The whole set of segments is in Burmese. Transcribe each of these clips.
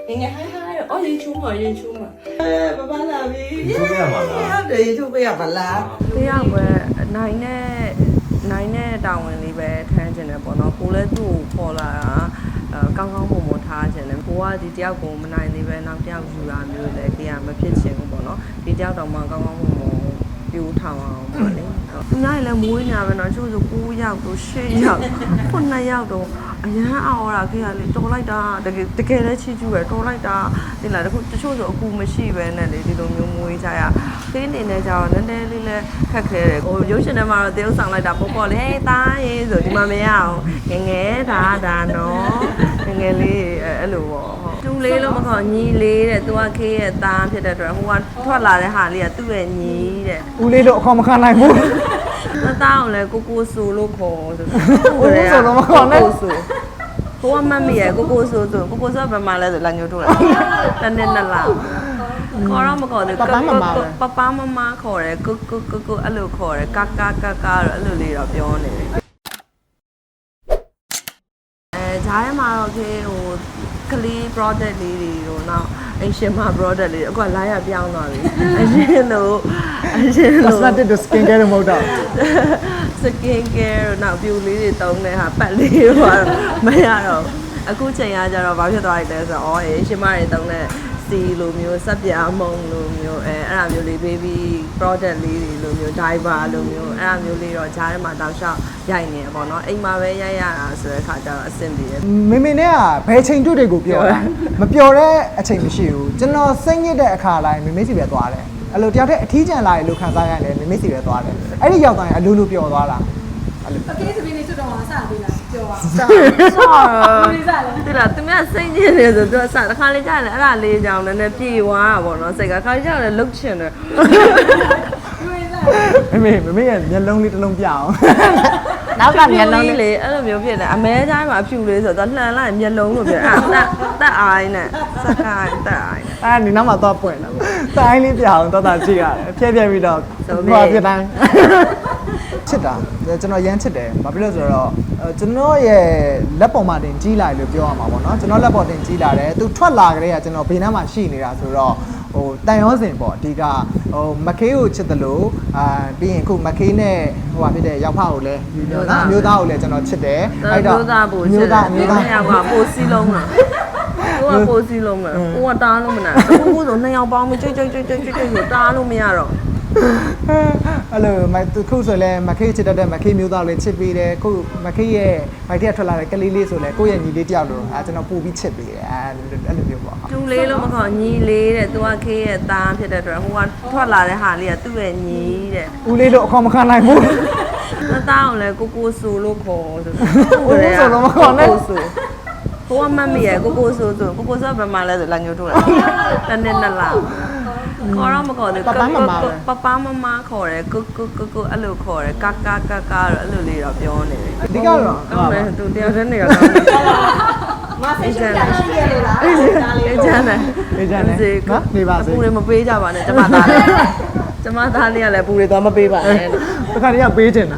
应该还哦，人出嘛，人出嘛。爸爸那边。出咩嘛啦？对，出咩嘛啦？ တရားပဲနိုင်နဲ့တာဝန်လေးပဲထမ်းကျင်တယ်ပေါ့နော်ကိုလည်းသူ့ကိုခေါ်လာတာကောင်းကောင်းမွန်မွန်ထားကျင်တယ်ကိုကဒီတယောက်ကိုမနိုင်သေးပဲနောက်တယောက်ယူရမျိုးလည်းကြည့်ရမဖြစ်ချင်ဘူးပေါ့နော်ဒီတယောက်တော့မှကောင်းကောင်းမွန်မွန်ပြိုးထောင်အောင်ပေါ့လေသူများလည်းမွေးနေရပဲနော်ချို့ဆို9ယောက်တော့10ယောက်9ယောက်တော့အရန်အော်ရခဲ့ရလေတော်လိုက်တာတကယ်လည်းချီကျူးပဲတော်လိုက်တာဒီလားတချို့ဆိုအကူမရှိပဲနဲ့လေဒီလိုမျိုးမွေးကြရသေးနေနေကြတော့နည်းနည်းလေးလည်းခက်ခဲတယ်ဟိုရုပ်ရှင်ထဲမှာတော့တရုပ်ဆောင်လိုက်တာပေါ့လေဟေးတားရေးဆိုဒီမှာမရအောင်ငယ်ဒါနော်ငယ်လေးအဲ့လိုပေါ့တူလေးလို့မခေါ်ညီလေးတဲ့သူကခေးရဲ့သားဖြစ်တဲ့အတွက်ဟိုကထွက်လာတဲ့ဟာလေးကသူ့ရဲ့ညီတဲ့ ဦးလေးတို့အခေါ်မခံနိုင်ဘူး သားအောင်လဲကိုဆူလို့ခေါ်ဆို ဦးလေးဆိုတော့မခေါ်နဲ့ ကိုဆူဟိုကမမီရဲ့ကိုဆူဆိုကိုဆူကဘယ်မှာလဲဆိုလာညိုထုတ်လိုက်တနေ့နှစ်လားခေါ်တော့မခေါ်သေးပပမမခေါ်တယ်ကိုအဲ့လိုခေါ်တယ်ကာတော့အဲ့လိုလေးတော့ပြောနေတယ်ဂျားထဲမှာတော့ခေဟိုကလေး product လေးတွေတော့နောက်အရှင်မ product လေးအခုကလာရပြောင်းသွားပြီအရှင်လို့ cosmetic တို့ skin care တို့မဟုတ်တော့ skin care တော့နောက်ပြူလေးတွေတုံးတဲ့ဟာပတ်လေးတော့မရတော့အခုချိန်ရကြတော့ဘာဖြစ်သွားလဲဆိုတော့အော်ရှင်မတွေတုံးတဲ့စီလိုမျိုးစက်ပြားမုံလိုမျိုးအဲ့ဒါမျိုးလေး baby product လေးတွေလိုမျိုး diaper လိုမျိုးအဲ့ဒါမျိုးလေးတော့ဂျားထဲမှာတောက်လျှောက်ရိုက်နေတယ်ပေါ့နော်အိမ်မှာပဲရိုက်ရတာဆိုတဲ့ခါကျတော့အဆင်ပြေတယ် မေမေနဲ့ကဘယ်ချိန်တွေ့တွေကိုပြောတာမပြောတဲ့အချိန်မရှိဘူးကျွန်တော်စိတ်ညစ်တဲ့အခါတိုင်းမေမေစီပဲသွားတယ်အဲ့လိုတယောက်တည်းအထီးကျန်လာရလို့ခံစားရတယ်မေမေစီပဲသွားတယ်အဲ့ဒီရောက်တိုင်းအလိုလိုပျော်သွားတာအဲ့လို အကေးစပင်းလေးကျွတ်တော့စသေးလားပြောပါ ဆောဒီလားသူများစိတ်ညစ်နေဆိုသူကစတခါလေးကြားတယ်အဲ့ဒါလေးကြောင်လည်းနည်းပြေသွားတာပေါ့နော်စိတ်ကခါလေးကြားလည်းလှုပ်ချင်တယ် မေမေရဲ့မျက်လုံးလေးတစ်လုံးပြအောင် နောက်ကမျက်လုံးလေးအဲ့လိုမျိုးဖြစ်တယ်အမဲတိုင်းမှာအဖြူလေးဆိုတော့လှန်လိုက်မျက်လုံးလို့ဖြစ်အဲ့တက်အိုင်းနဲ့စကိုင်းတက်အိုင်း အဲ့ဒီနောက်မှာတော့ပွင့်လာတိုင်းလေးပြအောင်တော်တော်ကြည့်ရတယ်ဖြည့်ပြီးတော့ဘာဖြစ်တိုင်းချစ်တာကျွန်တော်ရမ်းချစ်တယ်ဘာဖြစ်လို့ဆိုတော့ကျွန်တော်ရဲ့လက်ပေါ်မှာတင်ကြီးလာလို့ပြောရမှာပေါ့နော်ကျွန်တော်လက်ပေါ်တင်ကြီးလာတယ်သူထွက်လာကြတဲ့ကကျွန်တော်ဘေးနားမှာရှိနေတာဆိုတော့ဟိုတန်ရောစင်ပေါ့အဓိကဟိုမခေးကိုချစ်တယ်လို့ပြီးရင်ခုမခေးနဲ့ဟိုဟာဖြစ်တဲ့ရောက်ဖကိုလည်းမျိုးသားကိုလည်းကျွန်တော်ချစ်တယ်အဲ့တော့မျိုးသားယောက်ကပိုစီးလုံးလားကိုကပိုစီးလုံးလားကိုကတားလို့မနာဘူးကိုဆိုနှစ်ယောက်ပေါင်းပြီးကြွဆိုတားလို့မရတော့အဲ့လိုခုဆိုလဲမခေးချစ်တဲ့မခေးမျိုးသားလေးချစ်ပေးတယ်ခုမခေးရဲ့မိုက်တဲ့ထွက်လာတဲ့ကလေးလေးဆိုလဲကိုယ့်ရဲ့ညီလေးတယောက်လို့ကျွန်တော်ပို့ပြီးချစ်ပေးတယ်အဲ့လိုမျိုးပေါ့တူလေးလို့မခေါ်ညီလေးတဲ့သူကခေးရဲ့သားဖြစ်တဲ့အတွက်ဟိုကထွက်လာတဲ့ဟာလေးကသူ့ရဲ့ညီတဲ့ဦးလေးတို့အခေါ်မခံနိုင်ဘူးသားအောင်လဲကိုဆူလို့ခေါ်ဆိုဦးလေးဆိုတော့မခေါ်နဲ့ဟိုကမမီရဲ့ကိုဆူဆိုကိုဆူကဘယ်မှာလဲဆိုလာညိုထုတ်လိုက်တနေ့နှစ်လားခေါ်တော့မခေါ်သေးပပမမခေါ်တယ်ကိုအဲ့လိုခေါ်တယ်ကာတော့အဲ့လိုလေးတော့ပြောနေတယ်အဓိကတော့ဟုတ်တယ်သူတယောက်တည်းနေရတော့မဆိတ်ရှုပ်ကြရှိရလို့လား အေးချမ်းတယ် နော်နေပါစေ ပူတွေမပေးကြပါနဲ့ကျမသားလေးကျမသားလေးကလည်းပူတွေသွားမပေးပါနဲ့ တခါတည်းကပေးချင်တာ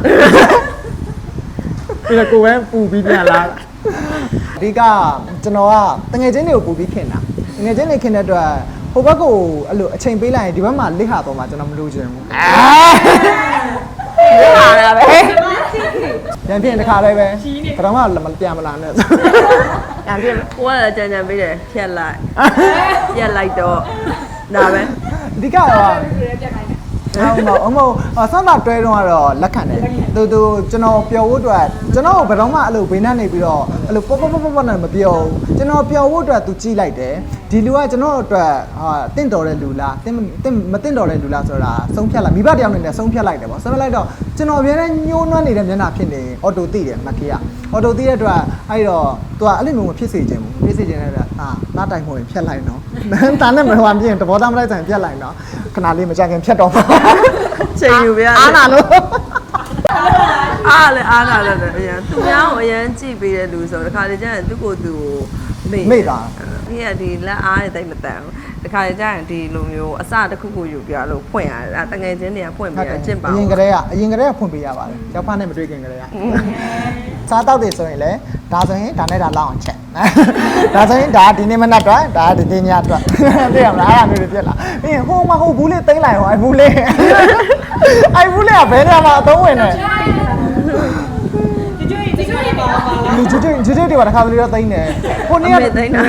ပြီးတော့ကိုယ်ပဲပူပြီးပြန်လာအဓိကကျွန်တော်ကတငယ်ချင်းတွေကိုပူပြီးခင်တာတငယ်ချင်းတွေခင်တဲ့အတွက်ဟိုဘက်ကိုအဲ့လိုအချိန်ပေးလိုက်ရင်ဒီဘက်မှာလစ်ဟာတော့မှကျွန်တော်မလို့ချင်ဘူးဟာတာပဲ ပြန်ပြင်တစ်ခါလေးပဲကတော့မှပြန်မလာနဲ့ပြန်ပြင်ကိုကလည်းကြံပေးတယ်ဖြတ်လိုက်ပြက်လိုက်တော့ဒါပဲ အဓိကတော့ဆန်းသာတွဲတော့ကတော့လက်ခံတယ်သူကျွန်တော်ပျော်ဖို့အတွက်ကျွန်တော်ဘယ်တော့မှအဲ့လိုဘေးနဲ့နေပြီးတော့အဲ့လိုပေါ့နဲ့မပျော်ဘူးကျွန်တော်ပျော်ဖို့အတွက်သူကြည့်လိုက်တယ်ဒီလူကကျွန်တော်အတွက်တင့်တော်တဲ့လူလားမတင့်တော်တဲ့လူလားဆိုတာဆုံးဖြတ်လိုက်မိဘတယောက်နဲ့ဆုံးဖြတ်လိုက်တယ်ပေါ့ဆုံးဖြတ်လိုက်တော့ကျွန်တော်အများနဲ့ညှိုးနှွမ်းနေတဲ့မျက်နှာဖြစ်နေအော်တိုသိတယ်မကေးကအော်တိုသိတဲ့အတွက်အဲ့တော့သူကအဲ့လိုမျိုးမဖြစ်စေချင်ဘူးဖြစ်စေချင်တဲ့အတွက်သားတိုင်မှုရင်ဖြတ်လိုက်နော်တာနဲ့မဟိုပြင်တဘောသားမလိုက်ဆိုင်ဖြတ်လိုက်နော်ခဏလေးမကြခင်ဖြတ်တော့ချိန်ယူပြရအားနာလို့အားလည်းအရင်သူများကိုအရင်ကြည့်ပေးတဲ့လူဆိုတော့တခါလေကျရင်သူ့ကိုယ်သူမေ့တာဒီလက်အားတွေတိတ်မတန်ဘူးတခါလေကျရင်ဒီလိုမျိုးအစတစ်ခုခုယူပြလို့ဖွင့်ရတယ်တငယ်ချင်းတွေကဖွင့်ပြီးအကျင့်ပါအရင်ကတည်းကဖွင့်ပေးရပါတယ်ရောက်ဖားနဲ့မတွေ့ခင်ကတည်းကစားတောက်တယ်ဆိုရင်လည်းဒါဆိုရင်ဒါနဲ့ဒါလောက်အောင်ချက် ဒါဆိုရင်ဒါဒီနေ့မနက်တော့ဒါဒီနေ့ညတော့သိရမလားအဲ့ဒါမျိုးတွေဖြစ်လာပြီးရင်ဟိုမဟုတ်ဘူးလေသိမ့်လိုက်ဟောအဲ့ဘူးလေအဲ့ဘူးလေကဘယ်နေရာမှာအသုံးဝင်နေကျွတ်တွေပါတခါတလေတော့သိမ့်တယ်ဟိုနေ့က သိန်းတာ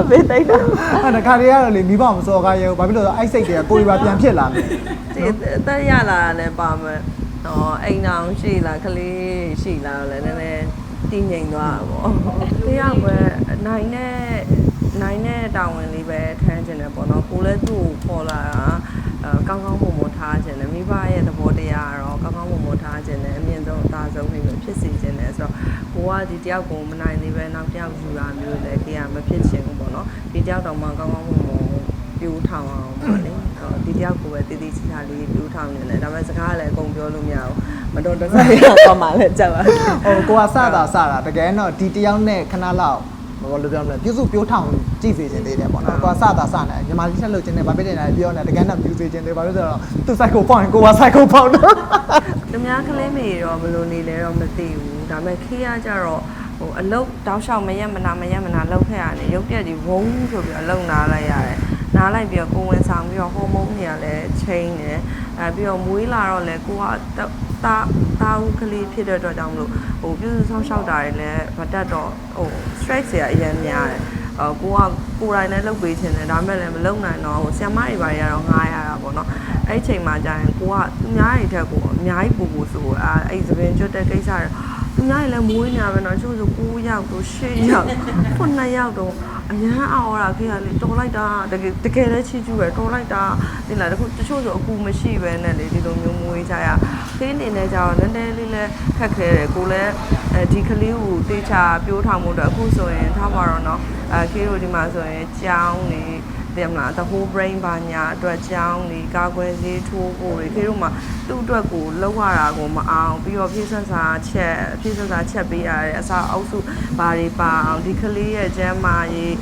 အဖေသိန်းတာ အဲ့ဒါခါတွေကတော့လေမိဘမစော်ကားရဲဘာဖြစ်လို့လဲအဲ့စိတ်တွေကကိုယ်တွေပါပြန်ဖြစ်လာတယ် ဒီအသက်ရလာတာလည်းပါမယ်တော့အိမ်အောင်ရှိလားကလေးရှိလားလည်းနည်းနည်းတည်ငြိမ်သွားတာပေါ့တရားပဲနိုင်တဲ့တာဝန်လေးပဲထမ်းကျင်တယ်ပေါ့နော်ကိုလည်းသူ့ကိုခေါ်လာတာကောင်းကောင်းမွန်မွန်ထားကျင်တယ်မိဘရဲ့သဘောတရားကတော့ကောင်းကောင်းမွန်မွန်ထားကျင်တယ်အမြင့်ဆုံးအသာဆုံးလေးပဲဖြစ်စေကျင်တယ်ဆိုတော့ကိုကဒီတယောက်ကိုမနိုင်သေးပဲနောက်တယောက်ယူတာမျိုးလည်းခေကမဖြစ်ချင်ဘူးပေါ့နော်ဒီတယောက်တော့မှကောင်းကောင်းမွန်မွန်ပြူထောင်အောင်ပေါ့လေဒီတယောက်ကိုပဲတည်တည်ချာချာလေးပြူထောင်နေတယ်ဒါပေမဲ့စကားလည်းအကုန်ပြောလို့မရဘူးမတော်တဆရောက်သွားမှလည်းကြောက်ပါ ဟိုကိုကစတာတကယ်တော့ဒီတယောက်နဲ့ခဏလောက်ဘာလို့ပြောမလဲပြုစုပြောထောင်ကြည့်စေခြင်းသေးတယ်ပေါ့နော်ကိုကစနေညီမလေးချက်လို့ခြင်းနဲ့ဗာပြစ်နေတာပြောနေတကယ်တော့ပြုစေခြင်းသေးဘာလို့ဆိုတော့သူစိုက်ကိုပေါက်ရင်ကိုကစိုက်ကိုပေါက်တော့ သူများကလေးမေတော့ဘယ်လိုနေလဲတော့မသိဘူးဒါပေမဲ့ခေကကြတော့ဟိုအလုတ်တောက်လျှောက်မရက်မနာလောက်ခဲ့ရတယ်ရုပ်ပြက်ဒီဝုန်းဆိုပြီးအလုတ်နားလိုက်ရတယ်နားလိုက်ပြီးတော့ကိုဝင်ဆောင်ပြီးတော့ဟော်မုန်းတွေကလည်းချိန်တယ်ပြီးတော့မွေးလာတော့လည်းကိုကတာဦးကလေးဖြစ်တဲ့အတွက်ကြောင့်မလို့ဟိုပြုစုဆောင်ရှောက်တာတွေလည်းမတက်တော့ဟို stress တွေအရင်များတယ်ကိုကကိုယ်တိုင်လည်းလုပ်ပေးချင်တယ်ဒါပေမဲ့လည်းမလုပ်နိုင်တော့ဟိုဆ iam မတွေပါရတော့ငားရတာပေါ့နော်အဲ့ဒီချိန်မှာကြာရင်ကိုကသူများတွေထက်ကိုအများကြီးပူဆိုအဲ့သပင်ကျွတ်တဲ့ကိစ္စတွေသူများတွေလည်းမွေးနေပါပဲနော်ချို့ဆို9ယောက်တို့10ယောက်9ယောက်တော့အများအောင်တာခေကလေတော်လိုက်တာတကယ်လည်းချီကျူးပဲတော်လိုက်တာဒီလားတချို့ဆိုအကူမရှိပဲနဲ့လေဒီလိုမျိုးမွေးကြရခေအနေနဲ့ကြာတော့နည်းနည်းလေးလည်းခက်ခဲတယ်ကိုလည်းဒီကလေးကိုတေချာပြိုးထောင်မှုတော့အခုဆိုရင်ထားပါတော့နော်ခေတို့ဒီမှာဆိုရင်ကြောင်းနေတယ်မလား the whole brain ဘာညာအတွက်ကြောင်းနေကာကွယ်ဆေးထိုးဖို့တွေခေတို့မှာသူ့အတွက်ကိုလောက်ရတာကိုမအောင်ပြီးတော့ဖြည့်ဆက်စာချက်ပေးရတယ်အစာအုပ်စုဘာတွေပါအောင်ဒီကလေးရဲ့ကျန်းမာရေး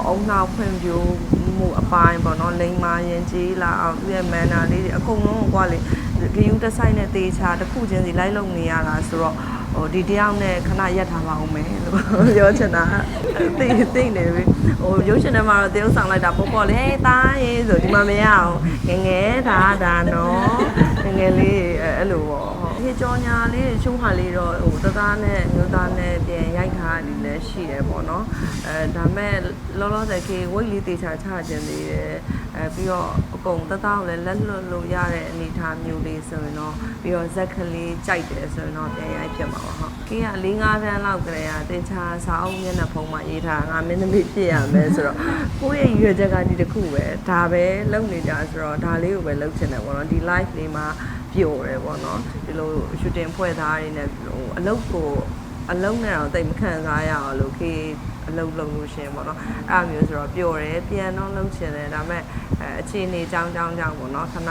အုံနောက်ဖွံ့ဖြိုးမှုအပိုင်းပေါ့နော်လိမ်မာရင်ကြီးလာအောင်သူ့ရဲ့ manner လေးတွေအကုန်လုံးကိုကွာလေဂယုတစ်ဆိုင်နဲ့တေချာတစ်ခုချင်းစီလိုက်လုံနေရတာဆိုတော့ဟိုဒီတယောက်နဲ့ခဏရက်ထားပါအောင်မယ်လို့ပြောချင်တာသိနေပြီဟိုရုပ်ရှင်ထဲမှာတော့တရုပ်ဆောင်လိုက်တာပေါ့လေတားရေးဆိုဒီမှာမရအောင်ငယ်ဒါနော်ငယ်လေးအဲ့လိုပေါ့ဒီကြောညာလေးချုံးဟာလေးတော့ဟိုတသားနဲ့မျိုးသားနဲ့ပြန်ရိုက်ထားတယ်လည်းရှိတယ်ပေါ့နော်ဒါမဲ့လောလောဆယ်ခေဝိတ်လေးတေချာချခြင်းသေးတယ်ပြီးတော့အကုန်တသားကိုလည်းလက်လွတ်လို့ရတဲ့အနေအထားမျိုးလေးဆိုရင်တော့ပြီးတော့ဇက်ကလေးကြိုက်တယ်ဆိုရင်တော့ပြန်ရိုက်ဖြစ်မှာပါဟုတ်ခေက4-5တန်းလောက်ကလေးကတေချာစာအုပ်မျက်နှာဖုံးမှာရေးထားငါမင်းသမီးဖြစ်ရမယ်ဆိုတော့ကိုယ့်ရဲ့ရွေချက်ကဒီတစ်ခုပဲဒါပဲလုပ်နေကြဆိုတော့ဒါလေးကိုပဲလုပ်ချင်တယ်ပေါ့နော်ဒီ live လေးမှာပျော်တယ်ပေါ့နော်ဒီလို shooting ဖွဲ့သားတွေနဲ့ဟိုအလုပ်နဲ့တော့တိတ်မခံစားရအောင်လို့ခေအလုပ်လုပ်လို့ရှင်ပေါ့နော်အဲ့လိုမျိုးဆိုတော့ပျော်တယ်ပြန်တော့လုပ်ချင်တယ်ဒါပေမဲ့အခြေအနေကြောင်းပေါ့နော်ခဏ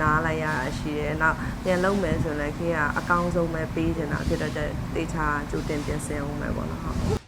နားလိုက်ရတာရှိတယ်နောက်ပြန်လုပ်မယ်ဆိုရင်လည်းခေကအကောင်းဆုံးပဲပေးချင်တာဖြစ်တဲ့တေချာကြိုတင်ပြင်ဆင်အောင်ပဲပေါ့နော်ဟုတ်